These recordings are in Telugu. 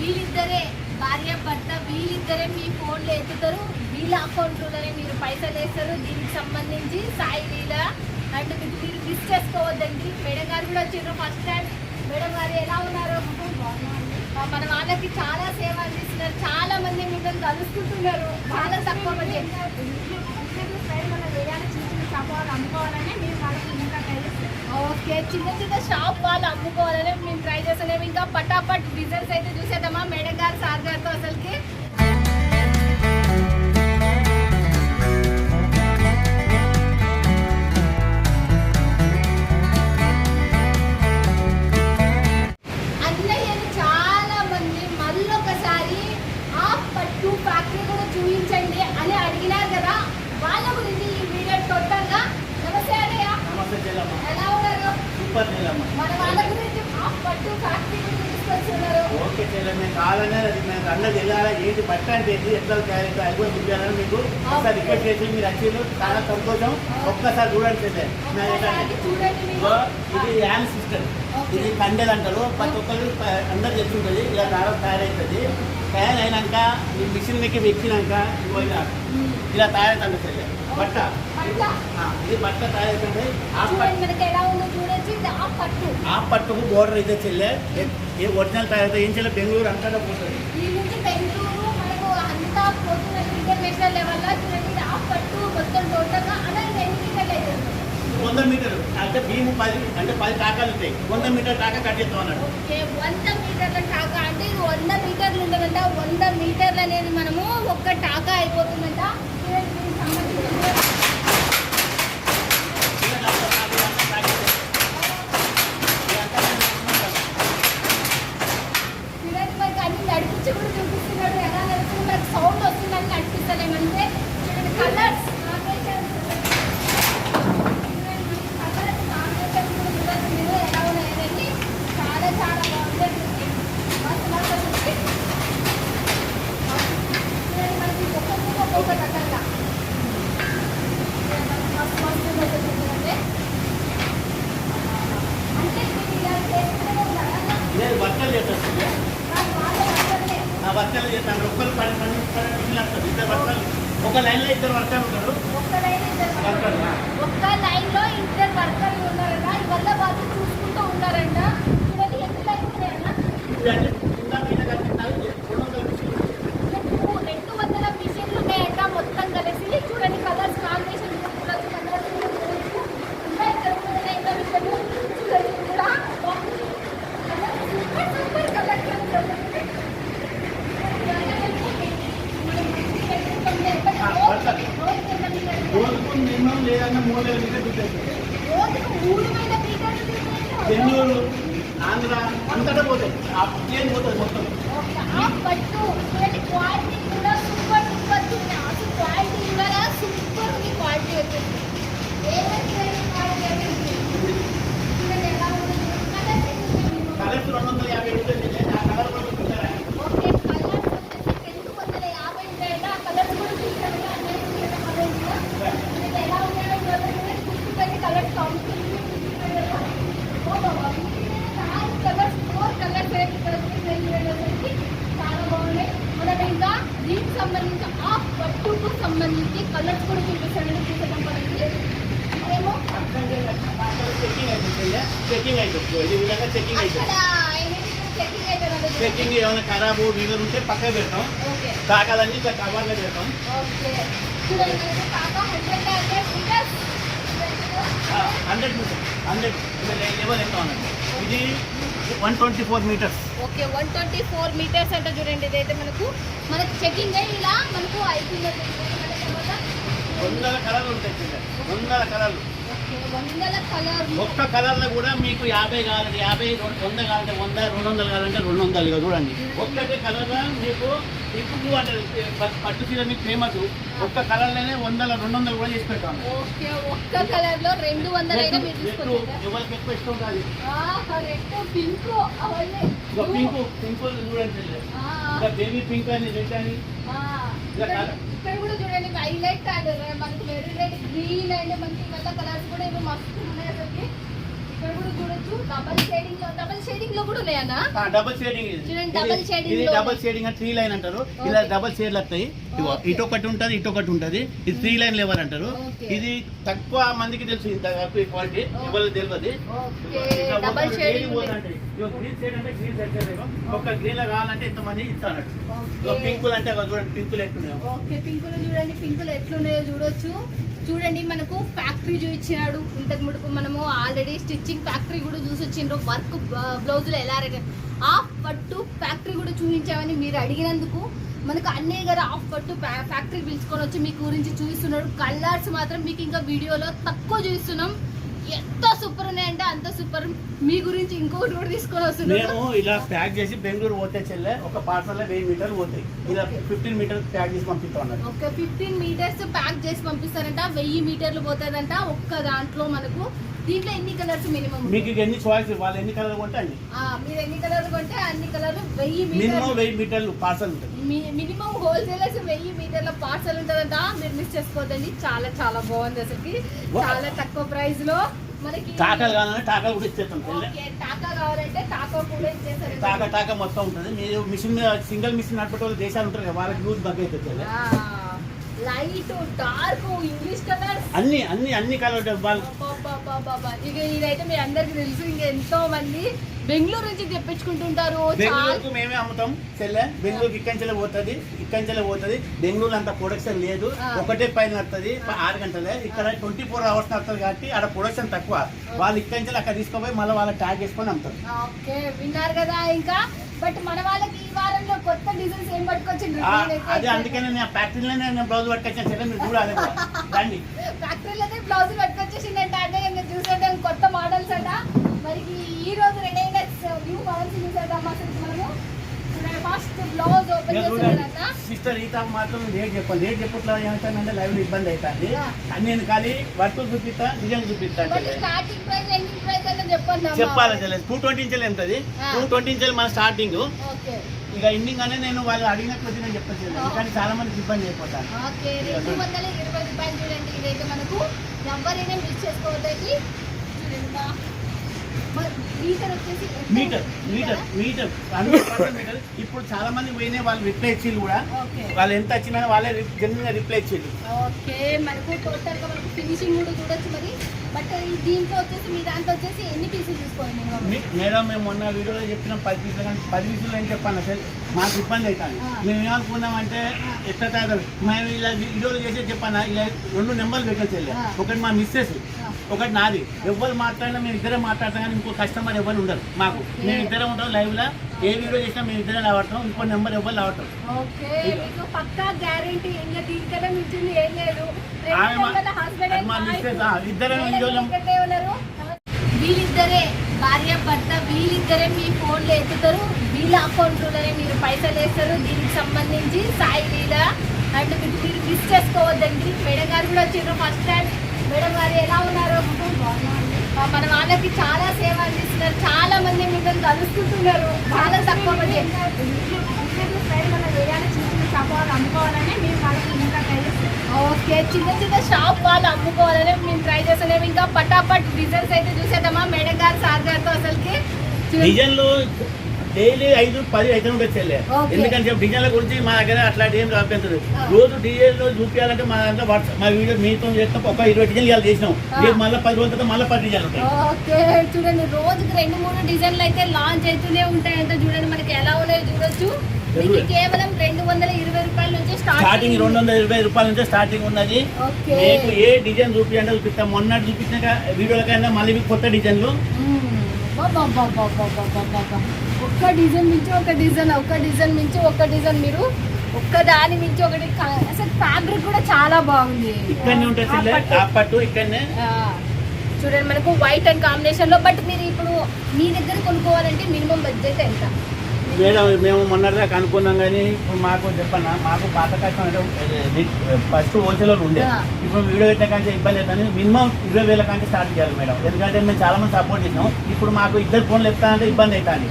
వీళ్ళిద్దరే భార్య భర్త వీళ్ళిద్దరే మీ ఫోన్లో ఎత్తుతారు, వీళ్ళ అకౌంట్లోనే మీరు పైసలు వేస్తారు. దీనికి సంబంధించి సాయి వీళ్ళ అండ్ మీరు మిస్ చేసుకోవద్దండి. మేడం గారు కూడా వచ్చారు ఫస్ట్ టైం. మేడం గారు ఎలా ఉన్నారు? మన వాళ్ళకి చాలా సేవ అందిస్తున్నారు. చాలా మంది మిమ్మల్ని కలుసుకుంటున్నారు. చాలా తక్కువ మంది అమ్ముకోవాలని మేము వాళ్ళకి ఇంకా ట్రై చేస్తాం. ఓకే, చిన్న చిన్న షాప్ వాళ్ళు అమ్ముకోవాలని మేము ట్రై చేస్తున్నాము. ఇంకా పటాపట్ బిజినెస్ అయితే చూసేద్దామా మేడం గారు సార్ గారితో అసలుకి. అన్నయ్యని చాలా మంది మళ్ళొకసారి ఆ పట్టు ఫ్యాక్టరీ కూడా చూపించండి అని అడిగినారు కదా, వాళ్ళ గురించి ఈ వీడియో టోటల్గా. నమస్తే అన్నయ్య, ఎలా ఉన్నారు? మన వాళ్ళ గురించి ఆ పట్టు ఫ్యాక్టరీ గురించి తీసుకొస్తున్నారు. ఓకే చెల్లెమ్మ, కావాలనే అది మేము అన్నది వెళ్ళాలా ఏంటి బట్ట అంటే ఎట్లా క్యారెట్ అది కూడా చూపించాలని మీకు ఒకసారి రిక్వెస్ట్ చేసి మీరు వచ్చేది చాలా సంతోషం. ఒక్కసారి చూడండి చెల్లె. ఇది హ్యాండ్ సిస్టమ్, ఇది కండెలు అంటారు. ప్రతి ఒక్కరు అందరు తెచ్చుంటుంది. ఇలా దాదాపు తయారవుతుంది. తయారైనాక ఈ మిషన్ మీకు ఎక్కినాక ఇలా తయారవుతుంది చెల్లె బట్ట. ఇది బట్ట తయారవుతుంది. ఆ పట్టుకు బోర్డర్ అయితే చెల్లె ఏ ఒరిజినల్ తయారైతే ఏం చెల్లె బెంగళూరు అంతా పోతుంది. ఇంటర్నేషనల్ లెవెల్లో చూడండి ఆ పట్టు మొత్తం టోటల్గా అలాగే 100 మీటర్లు అంటే భీము 10 అంటే 10 టాకాలు ఉంటాయి. 100 మీటర్ టాకా కట్ చేస్తాం అన్నాడు. ఓకే, 100 మీటర్ల టాకా అంటే ఇది 100 మీటర్లు ఉంటుందంట. 100 మీటర్లు అనేది మనము ఒక్క టాకా అయిపోతుందంట. చూడండి మనకి అన్ని నడిపించి కూడా చూపిస్తున్నాడు. ఎలా నడుస్తుంది మనకి సౌండ్ వస్తుందని నడిపిస్తలేమంటే చూడండి కలర్స్ వర్కర్లు చేస్తాను. ఒక్కరు 10 మంది వస్తారు. ఇద్దరు వర్కర్లు ఒక లైన్లో ఇద్దరు వర్కర్లు ఉంటారు. ఒక్క లైన్లో ఇద్దరు వర్కర్లు ఉన్నారంట. ఇవల్ల వాళ్ళు చూసుకుంటూ ఉన్నారంట. చూడండి ఎంత లైన్ ఉన్నాయన్న. 200 మిషన్లు ఉన్నాయంట మొత్తం కలిసి. చూడండి కలర్స్ కాంబినేషన్ రోజుకు మినిమం లేదన్నా 3,000 మీటర్లు బెంగళూరు ఆంధ్ర అంతటా పోతాయి. ఆ ప్లేన్ పోతుంది మొత్తం. క్వాలిటీ కూడా సూపర్ సూపర్ ఉంది. అసలు క్వాలిటీ కూడా సూపర్ ఉంది. క్వాలిటీ వచ్చేసి కలర్స్ 250 రూపాయలు. ఆ కలర్ కూడా చూసారా? ఓకే, కలర్స్ వచ్చేసి 250 ఉంటాయంట. ఆ కలర్స్ కూడా చూసారు. ఎలా ఉన్నాయో చూసుకుంటే కలర్స్ కలర్స్ 4 కలర్స్ చాలా బాగున్నాయి. మనం ఇంకా దీనికి సంబంధించి ఆ పట్టుకు సంబంధించి కలర్స్ కూడా చూపిస్తాను. చూసేద్దాం మనకి ఏమో చెకింగ్ అవుతుంది. చెకింగ్ ఏమైనా ఖరాబు వీలు ఉంటే పక్కన పెడతాం. తాకాలని ఇట్లా కవర్లో పెడతాం. 100 లెవెల్ ఎంత ఉన్నది. ఇది 124 మీటర్స్. ఓకే, 124 మీటర్స్ అంటే చూడండి. ఇదైతే మనకు చెకింగ్ ఇలా మనకు అవుతుంది. 100 కలర్లు ఉంటాయి. 100 కలర్లు. 100 కలర్లు. ఒక్క కలర్లో కూడా మీకు 50 కావాలంటే 50, 100 కావాలంటే 100, 200 కావాలంటే 200. చూడండి ఒక్కటే కలర్ మీకు ఇప్పుడు అంటే పట్టు చీర మీకు ఫేమస్. ఒక్క కలర్లోనే 100, 200 కూడా చేసి పెట్టాము. ఓకే, ఒక్క కలర్ లో 200 అయినా మీరు తీసుకోవచ్చు. ఎవరికి ఎక్కువ ఇష్టం కాదు. పింక్ చూడండి. బేబీ పింక్ అని రెడ్ అని ఇక్కడ కూడా చూడండి. వైలెట్ అండ్ మనకి మెరూన్ రెడ్, గ్రీన్ అండ్ మనకి ఇవల్ల కలర్స్ కూడా ఇవి మస్తు ఉన్నాయి. అసలు ఇక్కడ కూడా చూడొచ్చు. డబల్ షేడింగ్ లో డబుల్ షేడింగ్ లో కూడా ఉన్నాయన్నా? డబుల్ షేడింగ్ చూడండి, double shading ఇది లో డబుల్ షేడింగ్ అని 3 లైన్ అంటారు. ఇలా డబుల్ షేడ్లు వస్తాయి. ఇటు ఒకటి ఉంటుంది, ఇటు ఒకటి ఉంటుంది. ఇది 3 లైన్ లెవర్ అంటారు. Okay. ఇది తక్కువ మందికి తెలుసు ఇంత క్వాలిటీ, ఎవరికి తెలియదు. Okay, double shading green shade అంటే గ్రీన్ సెట్ ఒక గ్రీన్ లో కావాలంటే ఇంతమంది ఇస్తాను. పింకులు అంటే చూడండి, పింకులు ఎట్టున్నాయో. ఓకే, పింకులు చూడండి, పింకులు ఎట్లున్నాయో చూడొచ్చు. చూడండి, మనకు ఫ్యాక్టరీ చూపించాడు ఇంతకు ముడుపు. మనము ఆల్రెడీ స్టిచ్చింగ్ ఫ్యాక్టరీ కూడా చూసి వచ్చిండ్రు. వర్క్ బ్లౌజులు ఎలా హాఫ్ పట్టు ఫ్యాక్టరీ కూడా చూపించామని మీరు అడిగినందుకు మనకు అన్నయ్య గారు హాఫ్ పట్టు ఫ్యాక్టరీ పిలుచుకొని వచ్చి మీకు గురించి చూపిస్తున్నాడు. కలర్స్ మాత్రం మీకు ఇంకా వీడియోలో తక్కువ చూపిస్తున్నాం. ఎంత సూపర్ ఉన్నాయంటే అంత సూపర్. మీ గురించి ఇంకొకటి కూడా తీసుకొని వస్తున్నాం. మేము ఇలా ప్యాక్ చేసి బెంగళూరు పోతే చెల్లె ఒక పార్సల్ 1000 మీటర్లు పోతాయి. ఇలా 15 మీటర్స్ ప్యాక్ చేసి పంపిస్తాం. ఒక 15 మీటర్స్ ప్యాక్ చేసి పంపిస్తారంట. 1000 మీటర్లు పోతుందంట ఒక్క దాంట్లో. మనకు దీంట్లో ఎన్ని కలర్స్ మినిమం? మీకు ఎన్ని చాయిస్, వాళ్ళు ఎన్ని కలర్ కొంటే అన్ని. మీరు ఎన్ని కలర్లు కొంటే అన్ని కలర్లు. 1000 మినిమం 1000 మీటర్లు పార్సల్ ఉంటుంది. మినిమం హోల్సేలర్స్ 1000 మీటర్ల పార్సల్ ఉంటుందంట. మీరు మిస్ చేసుకోవద్దండి. చాలా చాలా బాగుంది అసలుకి. చాలా తక్కువ ప్రైస్ లో మనకి టాకాలు కావాలంటే టాకాలు కూడా ఇచ్చేస్తాం. టాకా కావాలంటే టాకా కూడా ఇచ్చేస్తారు. టాకా మొత్తం ఉంటుంది. మీరు మిషన్ సింగిల్ మిషన్ నడిపే వాళ్ళు దేశాలు ఉంటారు కదా, వాళ్ళకి యూజ్ బాగా అవుతుంది. లైట్, డార్క్, ఇంగ్లీష్ కలర్స్ అన్ని కలర్ ఇక ఇదైతే మీ అందరికి తెలుసు. ఇంకా ఎంతో మంది బెంగళూరు నుంచి తెప్పించుకుంటుంటారు. బెంగళూరుకు మేమే అమ్ముతాం చెల్లె. బెంగళూరుకి ఇక్కంచెలే పోతుంది. బెంగళూరు అంత ప్రొడక్షన్ లేదు. ఒకటే పైన నడుతుంది 6 గంటలే. ఇక్కడ 24 hours నడుతుంది కాబట్టి అక్కడ ప్రొడక్షన్ తక్కువ. వాళ్ళు ఇక్కంచెలు అక్కడ తీసుకుపోయి మళ్ళీ వాళ్ళ ట్యాగ్ వేసుకొని అమ్ముతారు. ఓకే, విన్నారు కదా. ఇంకా బట్ మన వాళ్ళకి ఈ వారంలో కొత్త డిజైన్స్ ఏం పట్టుకొచ్చింది? అదే అందుకనే నేను ఫ్యాక్టరీలోనే బ్లౌజ్ పట్టుకొచ్చాను చెల్లె. మీరు చూడాలి రండి. ఫ్యాక్టరీలోనే బ్లౌజ్ పట్టుకొచ్చేసిందంటే అంటే చూసే కొత్త మోడల్స్ అట. మరి ఈ రోజు రెండైనా న్యూ మోడల్స్ చూసేద్దాం. అసలు మనము ఫస్ట్ బ్లౌజ్ ఓపెన్ చేసేదన్నా. సిస్టర్ ఈ టాప్ మాత్రం రేట్ చెప్పాలి. రేట్ చెప్పట్లో ఏమవుతానంటే లైవ్ ఇబ్బంది అవుతుంది. అని నేను ఖాళీ వర్క్ చూపిస్తా, డిజైన్ చూపిస్తాను. స్టార్టింగ్ ప్రైస్, ఎండింగ్ ప్రైస్ అంటే చెప్పాలి తెలియదు. 220 ఇంచెలు ఉంటుంది. 220 ఇంచెలు మన స్టార్టింగ్. ఇక ఎండింగ్ అనేది నేను వాళ్ళు అడిగిన కొద్ది నేను చెప్తాను. కానీ చాలా మందికి ఇబ్బంది అయిపోతాను. 220 రూపాయలు చూడండి. ఇదైతే మనకు ఎవరైనా మిస్ చేసుకోవద్దండి. చూడండి, మీటర్ వచ్చేసి మీటర్ 100% మీటర్. ఇప్పుడు చాలా మంది పోయినా వాళ్ళు రిప్లై ఇచ్చింది కూడా. వాళ్ళు ఎంత వచ్చినా వాళ్ళే జెన్యున్ గా రిప్లై ఇచ్చింది. ఓకే, మనకు టోటల్ గా మనకు ఫినిషింగ్ కూడా చూడొచ్చు. మరి బట్ దీంట్లో వచ్చేసి మీ దాంట్లో వచ్చేసి ఎన్ని పీసులు తీసుకోండి మేడం? మేము మొన్న వీడియోలో చెప్పినాం 10 పీసులు. కానీ 10 పీసులు అని చెప్పాను అసలు మాకు ఇబ్బంది అవుతుంది. మేము ఏమనుకున్నామంటే ఎట్లా తయారు మేము ఇలా వీడియోలు చేసే చెప్పాను. ఇలా 2 నెంబర్లు పెట్టచ్చు. ఒకటి మా మిస్సెస్, ఒకటి నాది. ఎవరు మాట్లాడినా మేము ఇద్దరే మాట్లాడతాం. కానీ ఇంకో కస్టమర్ ఎవరు ఉండరు మాకు. మేము ఇద్దరే ఉంటాం లైవ్ లో. ఏ వీడియో చేసినా మేము ఇద్దరే లావడతాం. ఇంకో నెంబర్ ఎవరు లావటం. పక్కా గ్యారెంటీ. ఇంకా దీనికన్నా మించింది ఏం లేదు. వీళ్ళిద్దరే భార్య భర్త, వీళ్ళిద్దరే మీ ఫోన్లో ఎత్తుతారు. వీళ్ళ అకౌంట్లోనే మీరు పైసలు వేస్తారు. దీనికి సంబంధించి సాయి లీల అండ్ మీరు మిస్ చేసుకోవద్దండి. మేడం గారు కూడా వచ్చారు ఫస్ట్ టైం. మేడం గారు ఎలా ఉన్నారు? మన వాళ్ళకి చాలా సేవ అందిస్తున్నారు. చాలా మంది మిమ్మల్ని కలుసుకుంటున్నారు. చాలా తక్కువ మంది. అమ్ముకోవాలని మేము వాళ్ళకి ఇంకా ట్రై చేస్తాం. ఓకే, చిన్న షాప్ వాళ్ళు అమ్ముకోవాలని మేము ట్రై చేస్తున్నాం. ఇంకా పటాపట్ డిజైన్స్ అయితే చూసేద్దామా మేడం గారు సార్ గారితో? అసలుకి డిజైన్లు డైలీ 5-10 అయితే ఉండొచ్చు. ఎందుకంటే డిజైన్ల గురించి మా దగ్గర అట్లాంటి ఏం రాపించదు. రోజు డిజైన్లో చూపించాలంటే మా దాంట్లో మా వీడియో మీతో చేస్తాం. ఒక 20 డిజైన్లు ఇవాళ చేసినాం. మళ్ళీ 10 రోజుల తర్వాత మళ్ళీ 10 డిజైన్లు ఉంటాయి. ఓకే, చూడండి రోజుకి 2-3 డిజైన్లు అయితే లాంచ్ అవుతూనే ఉంటాయంటే చూడండి మనకి ఎలా ఉన్నాయో చూడొచ్చు. కేవలం 220 రూపాయల నుంచి స్టార్టింగ్. 220 రూపాయల నుంచి స్టార్టింగ్ ఉన్నది. మీకు ఏ డిజైన్ చూపించండి చూపిస్తాం. మొన్న చూపించిన వీడియోలకైనా మళ్ళీ కొత్త డిజైన్లు. ఒక్క డిజైన్ మించి ఒక డిజైన్, ఒక డిజైన్ మించి ఒక డిజైన్. మీరు ఒక్క దాని మించి ఒకటి. అసలు ఫ్యాబ్రిక్ కూడా చాలా బాగుంది. ఇక్కడనే ఉంటుంది పట్టు. ఇక్కడనే చూడండి మనకు వైట్ అండ్ కాంబినేషన్ లో. బట్ మీరు ఇప్పుడు మీ దగ్గర కొనుక్కోవాలంటే మినిమం బడ్జెట్ ఎంత? మేడం మేము మొన్నటిదాకా అనుకున్నాం. కానీ ఇప్పుడు మాకు చెప్పన్నా, మాకు పాత కష్టం అంటే ఫస్ట్ హోల్సేలర్ ఉండే. ఇప్పుడు వీడియో పెట్టే కంటే ఇబ్బంది అవుతుంది. మినిమం 20,000 కంటే స్టార్ట్ చేయాలి మేడం. ఎందుకంటే మేము చాలా మంది సపోర్ట్ చేసినాం. ఇప్పుడు మాకు 2 ఫోన్లు ఎత్తానంటే ఇబ్బంది అవుతుంది.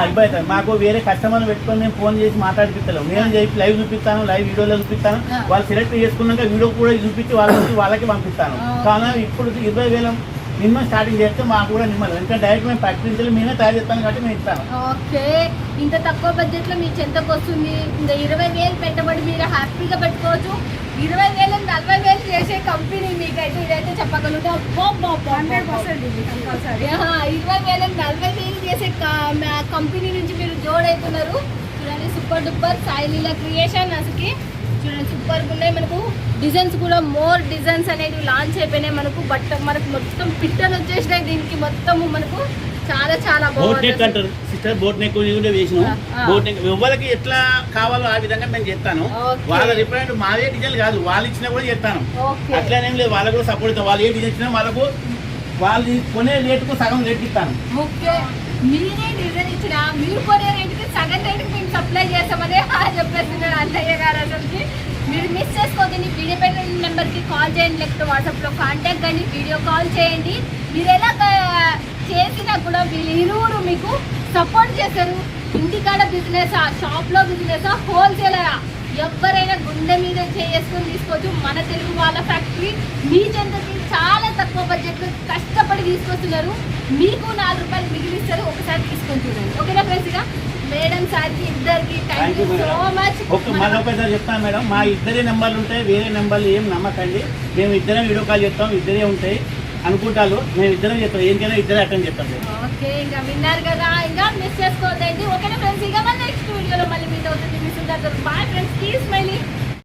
ఇబ్బంది అవుతుంది. మాకు వేరే కస్టమర్లు పెట్టుకొని మేము ఫోన్ చేసి మాట్లాడిపిస్తాం. నేను చెప్పి లైవ్ చూపిస్తాను, లైవ్ వీడియోలో చూపిస్తాను. వాళ్ళు సెలెక్ట్ చేసుకున్నాక వీడియో కూడా చూపించి వాళ్ళకి పంపిస్తాను. కానీ ఇప్పుడు 20,000 మినిమం స్టార్టింగ్ చేస్తే మాకు కూడా నిమ్మలు ఇంకా డైరెక్ట్ మేము ఫ్యాక్టరీ మేమే తయారు చేస్తాను కాబట్టి మేము ఇస్తాను. ఓకే, ఇంత తక్కువ బడ్జెట్ లో మీ చెంతకు వస్తుంది. ఇంకా 20,000 పెట్టుబడి మీరు హ్యాపీగా పెట్టుకోవచ్చు. 20,000 40,000 చేసే కంపెనీ మీకైతే ఇదైతే చెప్పగలుగుతా. 100% ఇది కంపల్సరీ. 20,000 40,000 చేసే కంపెనీ నుంచి మీరు జోడవుతున్నారు. చూడండి, సూపర్ డూపర్ సాయి లీలా క్రియేషన్ అసలుకి చూడండి సూపర్ ఉన్నాయి. మనకు డిజైన్స్ కూడా మోర్ డిజైన్స్ అనేది లాంచ్ అయిపోయినాయి. మనకు మొత్తం పిట్టలు వచ్చేసినాయి. దీనికి మొత్తము మనకు చాలా చాలా బోట్ నెక్ బాగుంది. అంటారు సిస్టర్, బోట్ నెక్ కూడా వేసినాం. బోట్ నెక్ ఎవరికి ఎట్లా కావాలో ఆ విధంగా మేము చేస్తాను. Okay. వాళ్ళ రిప్రజెంట్ మాదే డిజైన్ కాదు, వాళ్ళు ఇచ్చినా కూడా చేస్తాను. ఓకే, అట్లానేం లేదు, వాళ్ళకు కూడా సపోర్ట్ ఇస్తాను. వాళ్ళు ఏ డిజైన్ ఇచ్చినా వాళ్ళకు వాళ్ళు కొనే రేటుకు సగం రేట్ ఇస్తాను. ఓకే, మీరే డిజైన్ ఇచ్చినా మీరు కొనే రేటుకి సగం రేటుకి మేము సప్లై చేస్తామని చెప్పేస్తున్నారు అన్నయ్య గారు. అసలుకి మీరు మిస్ చేసుకోకండి. వీడియో పైన నెంబర్కి కాల్ చేయండి, లేకపోతే వాట్సాప్లో కాంటాక్ట్ కండి, వీడియో కాల్ చేయండి. మీరు ఎలా చేసినా కూడా వీళ్ళు ఇరువురు మీకు సపోర్ట్ చేస్తారు. ఇంటికాడ బిజినెసా, షాప్లో బిజినెసా, హోల్సేలరా, ఎవరైనా గుండె మీద చేసుకొని తీసుకోవచ్చు. మన తెలుగు వాళ్ళ ఫ్యాక్టరీ మీ చెంతకి చాలా తక్కువ బడ్జెట్లో కష్టపడి తీసుకొస్తున్నారు. మీకు 4 రూపాయలు మిగిలిస్తారు. ఒకసారి తీసుకొని చూడండి. ఓకేనా ఫ్రెండ్స్? ఇక మేడం సార్కి ఇద్దరికి థ్యాంక్ యూ సో మచ్. మళ్ళీ ఒకసారి చెప్తాను మేడం, మా ఇద్దరే నెంబర్లు ఉంటాయి, వేరే నెంబర్లు ఏం నమ్మకండి. మేము ఇద్దరం వీడియో కాల్ చేస్తాం, ఇద్దరే ఉంటాయి అనుకుంటారు. మేము ఇద్దరం చేస్తాం, ఏంటైనా ఇద్దరే అటెండ్ చేస్తాం. ఓకే, ఇంకా విన్నారు కదా, ఇంకా మిస్ చేసుకోవద్దండి. ఓకేనా ఫ్రెండ్స్? ఇక మళ్ళీ నెక్స్ట్ వీడియోలో మళ్ళీ మీట్ అవుతుంది. మిస్ ఉంటారు. Bye friends, please smiley.